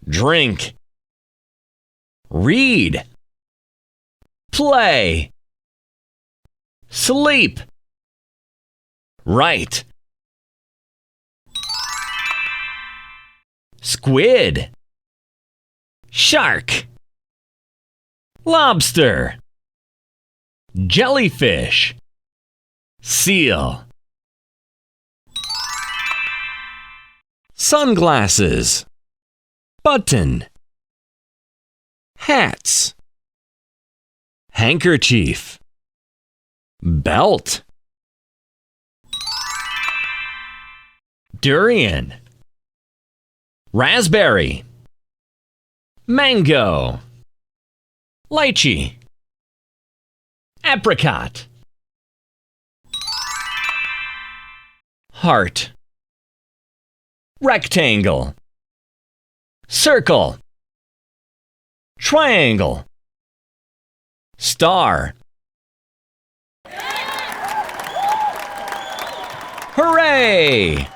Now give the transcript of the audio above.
drink, read, play, sleep, write, squid, shark, lobster, jellyfish, seal, sunglasses, button, hats, handkerchief, belt, durian, raspberry, mango, lychee, apricot, heart, rectangle, circle, triangle, star. Hooray!